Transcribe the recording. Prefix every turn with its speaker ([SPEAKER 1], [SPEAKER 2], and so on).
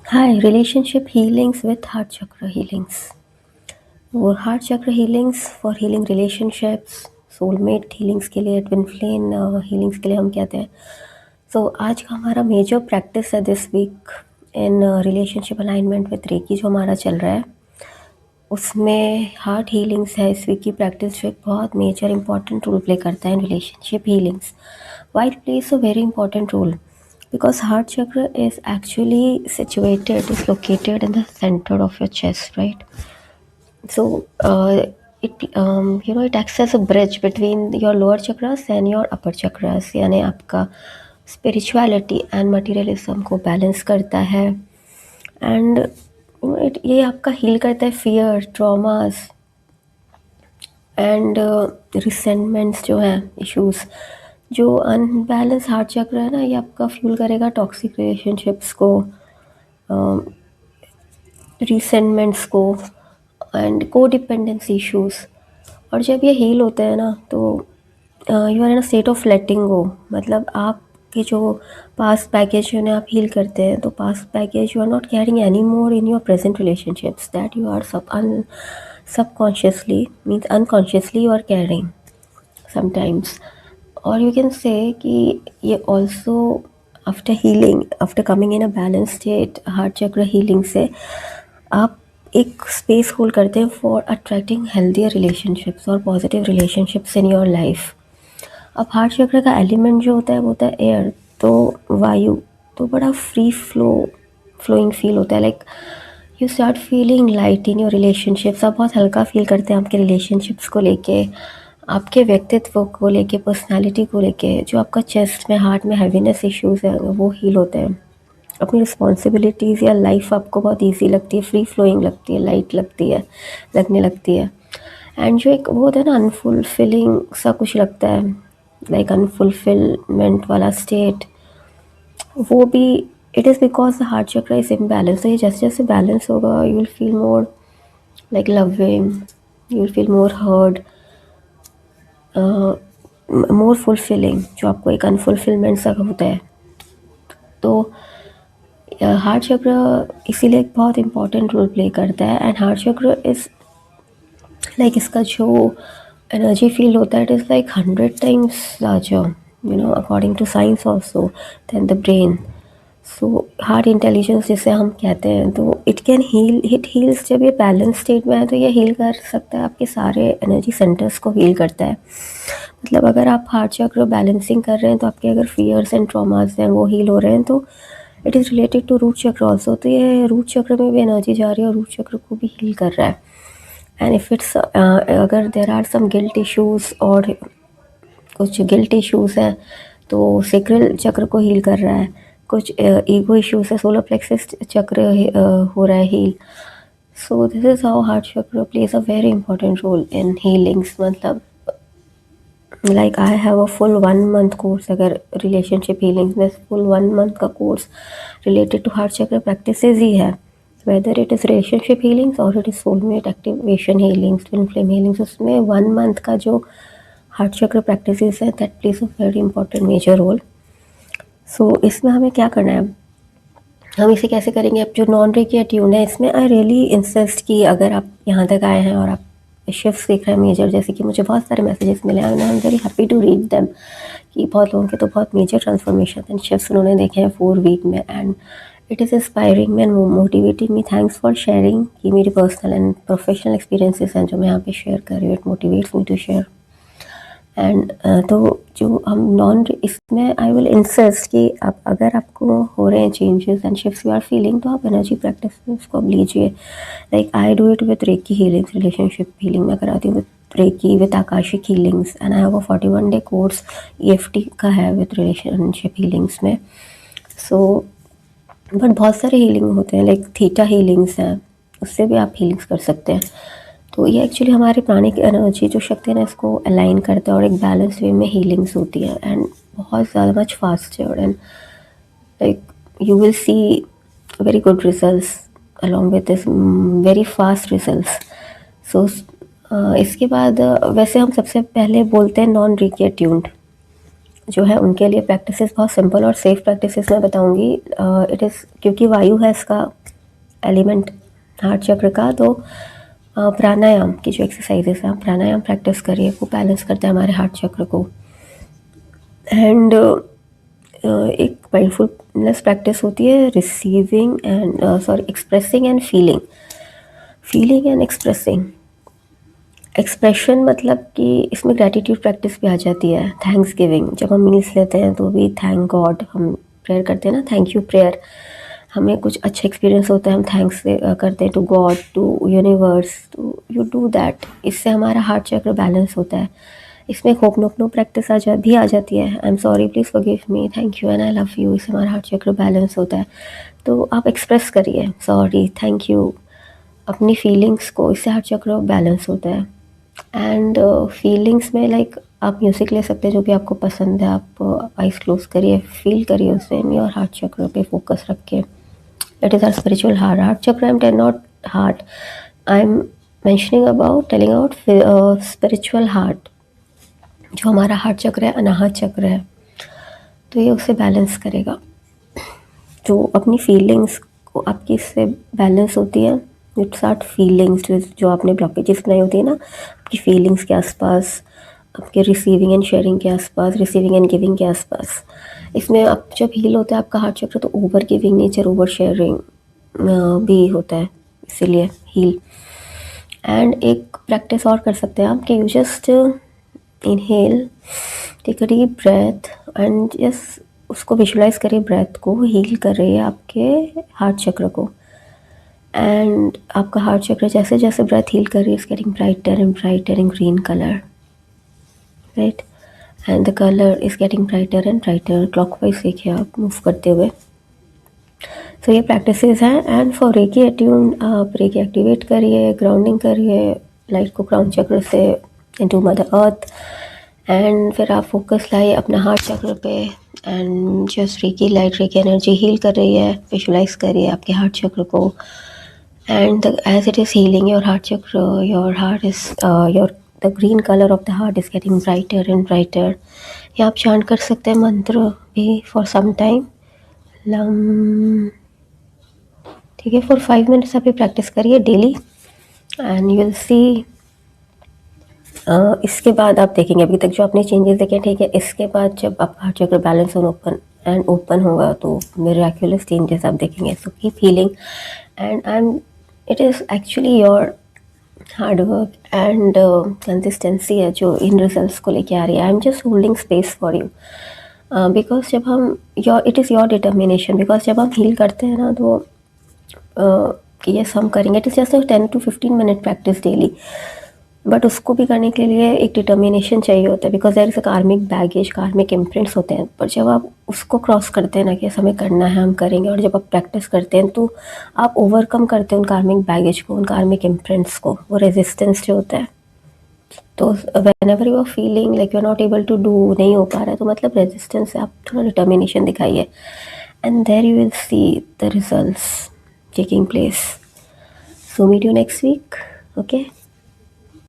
[SPEAKER 1] Hi, relationship healings with heart chakra healings. वो heart चक्र healings for healing relationships, soulmate healings के लिए, twin flame healings के लिए हम कहते हैं। सो आज का हमारा मेजर प्रैक्टिस है this week in relationship alignment with reiki जो हमारा चल रहा है, उसमें हार्ट हीलिंग्स है इस वीक की प्रैक्टिस, जो एक बहुत मेजर इंपॉर्टेंट रोल प्ले करता है in relationship healings. Why it plays a very important role? Because heart chakra is actually situated, is located in the center of your chest, right? So it acts as a bridge between your lower chakras and your upper chakras. यानी आपका spirituality and materialism को balance करता है. And ये आपका heal करता है fear, traumas and resentments जो हैं issues. जो अनबैलेंस हार्ट चक्र है ना, ये आपका फ्यूल करेगा टॉक्सिक रिलेशनशिप्स को, रिसेंटमेंट्स को एंड को डिपेंडेंस इश्यूज. और जब ये हील होते हैं ना, तो you are in a state of letting go. मतलब आपके जो पास्ट बैगेज उन्हें आप हील करते हैं, तो past baggage you are not carrying any more in your present relationships, that you are subconsciously means unconsciously you are carrying sometimes. और you can say कि ये also after healing, after coming in a balance state, heart chakra healing से आप एक space hold करते हैं for attracting healthier relationships और positive relationships in your life. अब हार्ट चक्र का एलिमेंट जो होता है वो होता है एयर, तो वायु. तो बड़ा फ्री फ्लोइंग फील होता है. Like you start feeling light in your relationships. आप बहुत हल्का फील करते हैं आपके रिलेशनशिप्स को लेके, आपके व्यक्तित्व को लेके, पर्सनालिटी को लेके. जो आपका चेस्ट में, हार्ट में हैवीनेस इश्यूज है वो हील होते हैं. अपनी रिस्पॉन्सिबिलिटीज़ या लाइफ आपको बहुत ईजी लगती है, फ्री फ्लोइंग लगती है, लाइट लगती है, लगने लगती है. एंड जो एक वो होता है ना, अनफुलफिलिंग सा कुछ लगता है, लाइक अनफुलफिलमेंट वाला स्टेट, वो भी it is because the heart चक्र इज इम्बैलेंस. तो ये जैसे जैसे बैलेंस होगा, you will feel more like loving, you will feel more heard, more fulfilling, जो आपको एक अनफुलफिलमेंट सा होता है. तो हार्ट चक्र इसीलिए एक बहुत इंपॉर्टेंट रोल प्ले करता है. And heart chakra is like इसका जो एनर्जी फील होता है, it is like 100 times larger, you know, according to science also, then the brain. So heart intelligence जिसे हम कहते हैं, तो it can heal, it heals. जब ये बैलेंस स्टेट में है तो ये हील कर सकता है, आपके सारे एनर्जी सेंटर्स को हील करता है. मतलब अगर आप हार्ट चक्र बैलेंसिंग कर रहे हैं, तो आपके अगर फियर्स एंड ट्रॉमास हैं वो हील हो रहे हैं, तो it is related to root chakra also. तो ये रूट चक्र में भी एनर्जी जा रही है और रूट चक्र को भी हील कर रहा है. एंड इफ़ इट्स अगर there are some guilt issues और कुछ गिल्ट इश्यूज़ हैं, तो सेक्रल चक्र को हील कर रहा है. कुछ ईगो इश्यूज़ है, सोलर प्लेक्सस चक्र हो रहा है heal. So this is how heart chakra plays a very important role in healings. मतलब like I have a full 1 month course, अगर रिलेशनशिप हीलिंग्स में फुल 1 मंथ का course related to heart chakra practice ही है. Whether it is relationship healings और it is soulmate activation healings, twin flame healings, उसमें 1 month का जो हार्ट चक्र प्रैक्टिस है, that plays a very important major role. So इसमें हमें क्या करना है, हम इसे कैसे करेंगे? अब जो नॉन रेकी ट्यून है, इसमें आई रियली इंसिस्ट कि अगर आप यहाँ तक आए हैं और आप शिफ्ट देख रहे हैं मेजर, जैसे कि मुझे बहुत सारे मैसेजेस मिले हैं, I am very happy to read them, कि बहुत लोगों के तो बहुत मेजर ट्रांसफॉर्मेशन एंड शिफ्ट्स उन्होंने देखे हैं 4 वीक में. And it is inspiring me and motivating me. Thanks for sharing, कि मेरी पर्सनल एंड प्रोफेशनल एक्सपीरियंसेस हैं जो मैं यहाँ पे शेयर कर रही हूँ. It motivates me to share. And तो जो हम नॉन, इसमें आई विल इंसिस्ट कि आप अगर आपको हो रहे हैं changes and shifts you are feeling, तो आप एनर्जी प्रैक्टिस में उसको अब लीजिए. Like I do it with reiki healings, relationship healing मैं कराती हूँ with reiki, with akashic healings. And I have a 41 day course EFT का है विथ रिलेशनशिप हीलिंग्स में. सो बट बहुत सारे हीलिंग होते हैं, लाइक थीटा हीलिंग्स हैं, उससे भी आप हीलिंग्स कर सकते हैं. तो ये एक्चुअली हमारे प्राणिक एनर्जी जो शक्ति है ना, इसको अलाइन करता है और एक बैलेंस वे में हीलिंग्स होती है. एंड बहुत ज़्यादा much faster and like you will see very good results along with this, very fast results. So इसके बाद वैसे हम सबसे पहले बोलते हैं नॉन रीकी ट्यून्ड. जो है उनके लिए प्रैक्टिसेस बहुत सिंपल और सेफ प्रैक्टिसेस मैं बताऊंगी। इट इज़ क्योंकि वायु है इसका एलिमेंट हार्ट चक्र का, तो प्राणायाम की जो एक्सरसाइजेस हैं, प्राणायाम प्रैक्टिस करिए, वो बैलेंस करता है हमारे हार्ट चक्र को। एंड एक माइंडफुलनेस प्रैक्टिस होती है receiving end expressing and feeling and expression, मतलब कि इसमें ग्रैटिट्यूड प्रैक्टिस भी आ जाती है। थैंक्स गिविंग, जब हम मील्स लेते हैं तो भी थैंक गॉड, हम प्रेयर करते हैं ना, थैंक यू प्रेयर। हमें कुछ अच्छा एक्सपीरियंस होता है, हम थैंक्स करते हैं to God, to universe, to you do that. इससे हमारा हार्ट चक्र बैलेंस होता है। इसमें होपनोपनो प्रैक्टिस आ जाती है। I am sorry, please forgive me, thank you and I love you. इससे हमारा हार्ट चक्र बैलेंस होता है। तो आप एक्सप्रेस करिए सॉरी, थैंक यू, अपनी फीलिंग्स को, इससे हार्ट चक्र बैलेंस होता है। एंड फीलिंग्स में आप म्यूज़िक ले सकते हैं जो भी आपको पसंद है। आप आइज़ क्लोज करिए, फील करिए उसे इन योर हार्ट चक्र पे फोकस रख के। It is our spiritual heart chakra. I am not heart, I am mentioning about, telling about spiritual heart. जो हमारा हार्ट चक्र है, अनाहत चक्र है, तो ये उसे बैलेंस करेगा। तो अपनी फीलिंग्स को, आपकी इससे बैलेंस होती है। इट स्टार्ट फीलिंग्स, जो आपने ब्लॉकेजेस बनाई होती है ना आपकी फीलिंग्स के आसपास, आपके रिसीविंग एंड शेयरिंग के आसपास, रिसीविंग एंड गिविंग के आसपास। इसमें आप जब हील होता है आपका हार्ट चक्र, तो over giving nature, over sharing भी होता है, इसीलिए हील। एंड एक प्रैक्टिस और कर सकते हैं आप कि you just inhale, take a deep breath and just उसको विजुलाइज करिए, ब्रेथ को हील कर रही है आपके हार्ट चक्र को। एंड आपका हार्ट चक्र जैसे जैसे ब्रेथ हील कर रही है, it's getting brighter and brighter in green colour, right. And the colour is getting brighter and brighter, clockwise देखिए आप मूव करते हुए। तो ये प्रैक्टिसेस हैं। एंड फॉर रेकी एट्यून, आप रेकी एक्टिवेट करिए, ग्राउंडिंग करिए लाइट को क्राउन चक्र से इनटू मदर अर्थ। एंड फिर आप फोकस लाइए अपना हार्ट चक्र पे and just reiki light, reiki energy heal कर रही है। विजुलाइज करिए आपके हार्ट चक्र को and as it is healing your heart chakra, your heart is the green colour of the heart is getting brighter and brighter. या आप chant कर सकते हैं मंत्र भी फॉर सम टाइम, लम, ठीक है। फॉर 5 मिनट्स आप ये प्रैक्टिस करिए डेली एंड यू विल सी। इसके बाद आप देखेंगे, अभी तक जो आपने चेंजेस देखे, ठीक है, इसके बाद जब आपका हार्ट चक्र बैलेंस और ओपन होगा तो मिरेक्युलस चेंजेस आप देखेंगे। So keep feeling and it is actually your hard work and consistency है जो इन रिजल्ट्स को लेके आ रही है। I am just holding space for you because जब हम it is your determination, because जब हम हील करते हैं ना तो यस हम करेंगे। It is just 10 to 15 minute practice daily, but उसको भी करने के लिए एक डिटर्मिनेशन चाहिए होता है बिकॉज देयर इज़ अ कार्मिक बैगेज, कार्मिक इम्प्रिंट्स होते हैं। पर जब आप उसको क्रॉस करते हैं ना कि हमें करना है, हम करेंगे, और जब आप प्रैक्टिस करते हैं तो आप ओवरकम करते हैं उन कार्मिक बैगेज को, उन कार्मिक इम्प्रिंट्स को, वो रेजिस्टेंस जो होता है। तो whenever you are feeling like you are not able to do, नहीं हो पा रहा है, तो मतलब रेजिस्टेंस से आप थोड़ा डिटर्मिनेशन दिखाइए and there you will see the results taking place. So meet you next week. Okay.